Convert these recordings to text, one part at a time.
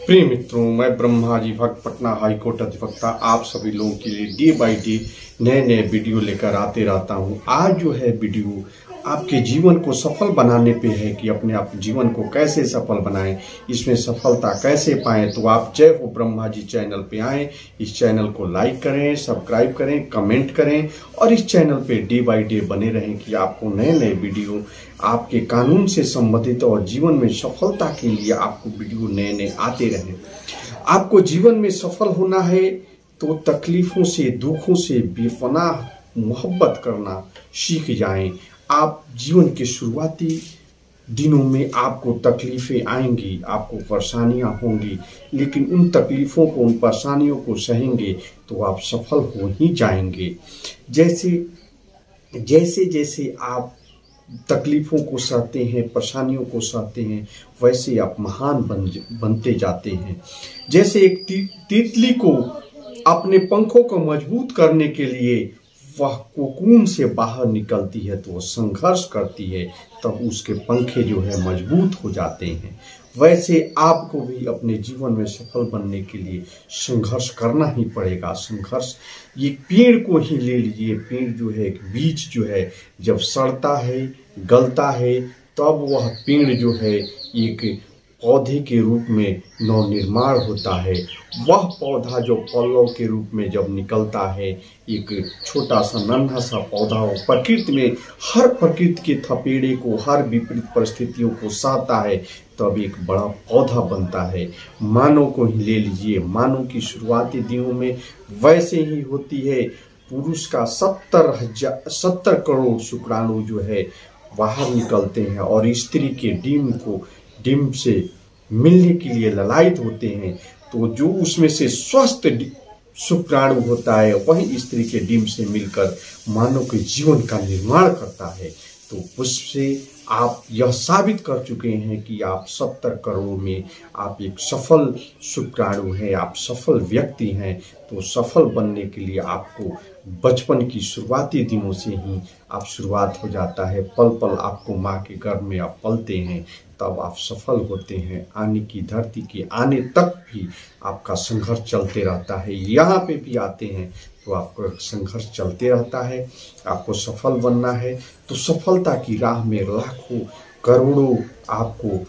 प्रिय मित्रों, मैं ब्रह्मा जी भक्त पटना हाईकोर्ट अधिवक्ता आप सभी लोगों के लिए डे बाय डे नए नए वीडियो लेकर आते रहता हूं। आज जो है वीडियो आपके जीवन को सफल बनाने पे है कि अपने आप जीवन को कैसे सफल बनाएं, इसमें सफलता कैसे पाएं। तो आप जय हो ब्रह्मा जी चैनल पे आएं, इस चैनल को लाइक करें, सब्सक्राइब करें, कमेंट करें और इस चैनल पे डे बाय डे बने रहें कि आपको नए नए वीडियो आपके कानून से संबंधित और जीवन में सफलता के लिए आपको वीडियो नए नए आते रहें। आपको जीवन में सफल होना है तो तकलीफों से, दुखों से बेपनाह मोहब्बत करना सीख जाएं। आप जीवन के शुरुआती दिनों में आपको तकलीफें आएंगी, आपको परेशानियां होंगी, लेकिन उन तकलीफों को, उन परेशानियों को सहेंगे तो आप सफल हो ही जाएंगे। जैसे जैसे आप तकलीफों को सहते हैं, परेशानियों को सहते हैं, वैसे आप महान बनते जाते हैं। जैसे एक तितली को अपने पंखों को मजबूत करने के लिए वह कोकून से बाहर निकलती है तो वह संघर्ष करती है, तब उसके पंखे जो है मजबूत हो जाते हैं। वैसे आपको भी अपने जीवन में सफल बनने के लिए संघर्ष करना ही पड़ेगा। संघर्ष, ये पेड़ को ही ले लीजिए। पेड़ जो है, एक बीज जो है जब सड़ता है, गलता है, तब वह पेड़ जो है एक पौधे के रूप में नवनिर्माण होता है। वह पौधा जो पल्लव के रूप में जब निकलता है, एक छोटा सा नन्हा सा पौधा हो, प्रकृति में हर प्रकृति के थपेड़े को, हर विपरीत परिस्थितियों को सहता है, तब एक बड़ा पौधा बनता है। मानव को ही ले लीजिए। मानव की शुरुआती दिनों में वैसे ही होती है। पुरुष का 70 करोड़ शुक्राणु जो है बाहर निकलते हैं और स्त्री के डिम्ब से मिलने के लिए ललायित होते हैं। तो जो उसमें से स्वस्थ शुक्राणु होता है वही स्त्री के डिम्ब से मिलकर मानव के जीवन का निर्माण करता है। तो उससे आप यह साबित कर चुके हैं कि आप 70 करोड़ में आप एक सफल शुक्राणु हैं, आप सफल व्यक्ति हैं। तो सफल बनने के लिए आपको बचपन की शुरुआती दिनों से ही आप शुरुआत हो जाता है। पल पल आपको माँ के गर्भ में आप पलते हैं, तब आप सफल होते हैं। आने की धरती के आने तक भी आपका संघर्ष चलते रहता है। यहाँ पे भी आते हैं तो आपका संघर्ष चलते रहता है। आपको सफल बनना है तो सफलता की राह में लाखों करोड़ों आपको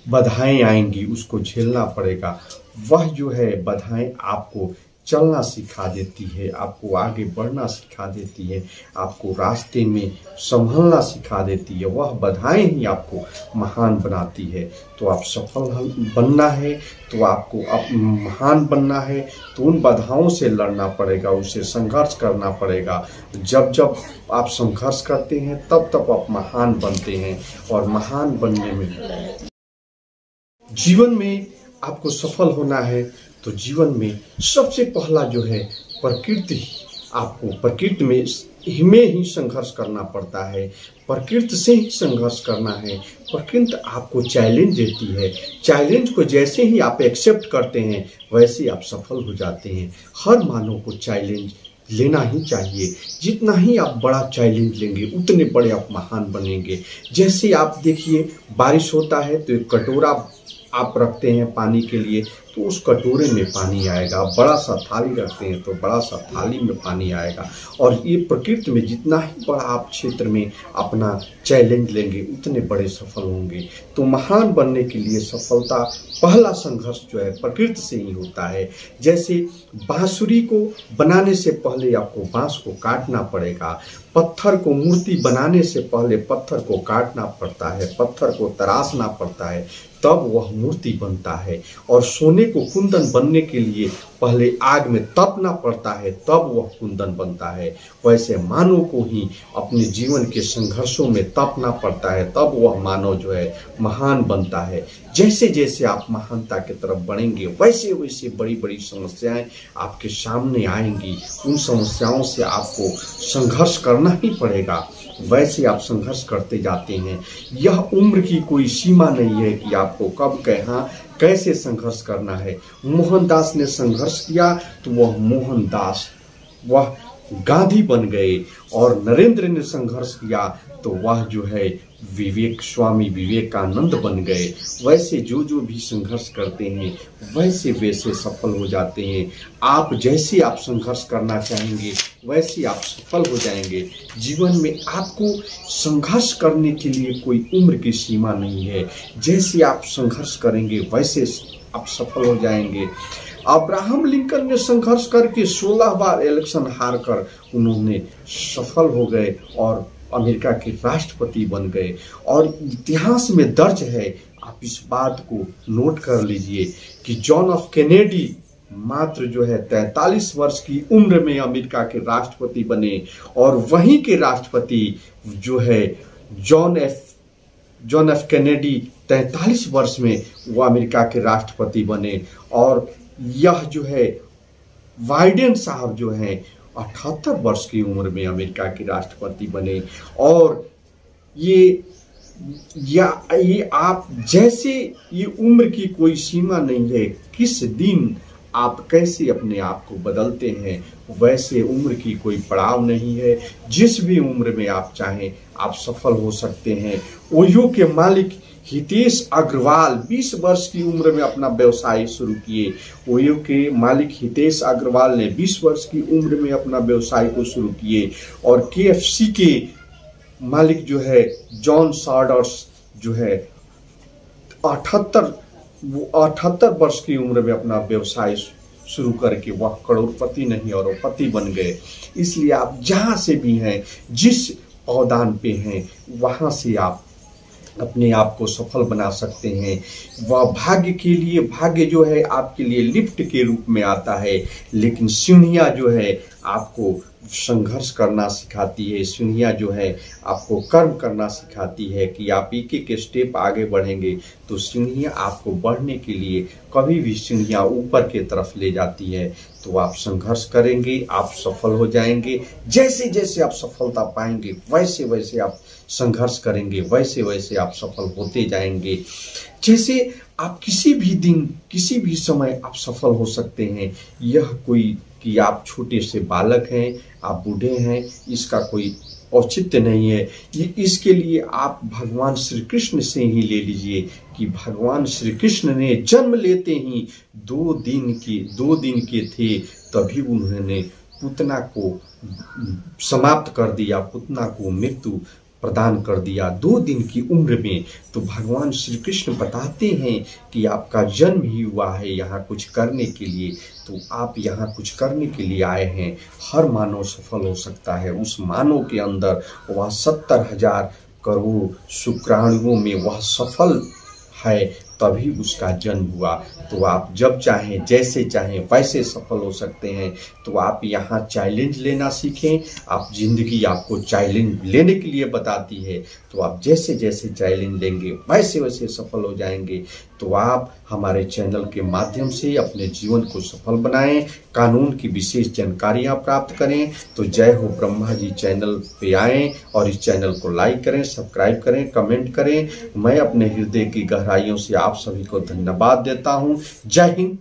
बाधाएं आएंगी, उसको झेलना पड़ेगा। वह जो है बाधाएं आपको चलना सिखा देती है, आपको आगे बढ़ना सिखा देती है, आपको रास्ते में संभलना सिखा देती है। वह बाधाएं ही आपको महान बनाती है। तो आप सफल बनना है तो आपको महान बनना है तो उन बाधाओं से लड़ना पड़ेगा, उससे संघर्ष करना पड़ेगा। जब आप संघर्ष करते हैं तब आप महान बनते हैं। और महान बनने में, जीवन में आपको सफल होना है तो जीवन में सबसे पहला जो है प्रकृति, आपको प्रकृति में ही संघर्ष करना पड़ता है। प्रकृति से ही संघर्ष करना है। प्रकृति आपको चैलेंज देती है। चैलेंज को जैसे ही आप एक्सेप्ट करते हैं वैसे आप सफल हो जाते हैं। हर मानव को चैलेंज लेना ही चाहिए। जितना ही आप बड़ा चैलेंज लेंगे उतने बड़े आप महान बनेंगे। जैसे आप देखिए, बारिश होता है तो एक कटोरा आप रखते हैं पानी के लिए तो उस कटोरे में पानी आएगा। बड़ा सा थाली रखते हैं तो बड़ा सा थाली में पानी आएगा। और ये प्रकृति में जितना ही बड़ा आप क्षेत्र में अपना चैलेंज लेंगे उतने बड़े सफल होंगे। तो महान बनने के लिए सफलता, पहला संघर्ष जो है प्रकृति से ही होता है। जैसे बांसुरी को बनाने से पहले आपको बांस को काटना पड़ेगा। पत्थर को मूर्ति बनाने से पहले पत्थर को काटना पड़ता है, पत्थर को तराशना पड़ता है, तब वह मूर्ति बनता है। और सोने को कुंदन बनने के लिए पहले आग में तपना पड़ता है, तब वह कुंदन बनता है। वैसे मानव को ही अपने जीवन के संघर्षों में तपना पड़ता है, तब वह मानव जो है महान बनता है। जैसे जैसे आप महानता की तरफ बढ़ेंगे वैसे वैसे बड़ी बड़ी समस्याएं आपके सामने आएंगी। उन समस्याओं से आपको संघर्ष करना ही पड़ेगा। वैसे आप संघर्ष करते जाते हैं। यह उम्र की कोई सीमा नहीं है कि आपको कब कहाँ कैसे संघर्ष करना है। मोहनदास ने संघर्ष किया तो वह मोहनदास, वह गांधी बन गए। और नरेंद्र ने संघर्ष किया तो वह जो है स्वामी विवेकानंद बन गए। वैसे जो भी संघर्ष करते हैं वैसे वैसे सफल हो जाते हैं। आप जैसे आप संघर्ष करना चाहेंगे वैसे आप सफल हो जाएंगे। जीवन में आपको संघर्ष करने के लिए कोई उम्र की सीमा नहीं है। जैसे आप संघर्ष करेंगे वैसे आप सफल हो जाएंगे। अब्राहम लिंकन ने संघर्ष करके 16 बार इलेक्शन हारकर उन्होंने सफल हो गए और अमेरिका के राष्ट्रपति बन गए। और इतिहास में दर्ज है, आप इस बात को नोट कर लीजिए कि जॉन एफ कैनेडी मात्र जो है 43 वर्ष की उम्र में अमेरिका के राष्ट्रपति बने। और वहीं के राष्ट्रपति जो है जॉन एफ कैनेडी 43 वर्ष में वो अमेरिका के राष्ट्रपति बने। और यह जो है बाइडेन साहब जो है 78 वर्ष की उम्र में अमेरिका के राष्ट्रपति बने। और ये आप जैसे ये उम्र की कोई सीमा नहीं है। किस दिन आप कैसे अपने आप को बदलते हैं वैसे उम्र की कोई पड़ाव नहीं है। जिस भी उम्र में आप चाहें आप सफल हो सकते हैं। ओयो के मालिक हितेश अग्रवाल 20 वर्ष की उम्र में अपना व्यवसाय शुरू किए। ओयो के मालिक हितेश अग्रवाल ने 20 वर्ष की उम्र में अपना व्यवसाय को शुरू किए। और KFC के मालिक जो है जॉन सॉर्डर्स जो है 78 वर्ष की उम्र में अपना व्यवसाय शुरू करके वह करोड़पति नहीं और पति बन गए। इसलिए आप जहां से भी हैं, जिस अवदान पे हैं, वहां से आप अपने आप को सफल बना सकते हैं। वह भाग्य जो है आपके लिए लिफ्ट के रूप में आता है, लेकिन सीढ़ियाँ जो है आपको संघर्ष करना सिखाती है। सीढ़ियाँ जो है आपको कर्म करना सिखाती है कि आप एक स्टेप आगे बढ़ेंगे तो सीढ़ियाँ आपको बढ़ने के लिए कभी भी सीढ़ियाँ ऊपर की तरफ ले जाती है। तो आप संघर्ष करेंगे, आप सफल हो जाएंगे। जैसे जैसे आप सफलता पाएंगे वैसे वैसे आप संघर्ष करेंगे, वैसे वैसे आप सफल होते जाएंगे। जैसे आप किसी भी दिन किसी भी समय आप सफल हो सकते हैं। यह कोई कि आप छोटे से बालक हैं, आप बूढ़े हैं, इसका कोई औचित्य नहीं है। इसके लिए आप भगवान श्री कृष्ण से ही ले लीजिए कि भगवान श्री कृष्ण ने जन्म लेते ही 2 दिन के थे, तभी उन्होंने पूतना को समाप्त कर दिया, पूतना को मृत्यु प्रदान कर दिया 2 दिन की उम्र में। तो भगवान श्री कृष्ण बताते हैं कि आपका जन्म ही हुआ है यहाँ कुछ करने के लिए, तो आप यहाँ कुछ करने के लिए आए हैं। हर मानव सफल हो सकता है। उस मानव के अंदर वह 70,000 करोड़ शुक्राणुओं में वह सफल है, तभी उसका जन्म हुआ। तो आप जब चाहें जैसे चाहें वैसे सफल हो सकते हैं। तो आप यहाँ चैलेंज लेना सीखें। आप जिंदगी आपको चैलेंज लेने के लिए बताती है, तो आप जैसे जैसे चैलेंज लेंगे वैसे वैसे सफल हो जाएंगे। तो आप हमारे चैनल के माध्यम से अपने जीवन को सफल बनाएं, कानून की विशेष जानकारियां प्राप्त करें। तो जय हो ब्रह्मा जी चैनल पे आएं और इस चैनल को लाइक करें, सब्सक्राइब करें, कमेंट करें। मैं अपने हृदय की गहराइयों से आप सभी को धन्यवाद देता हूं। जय हिंद।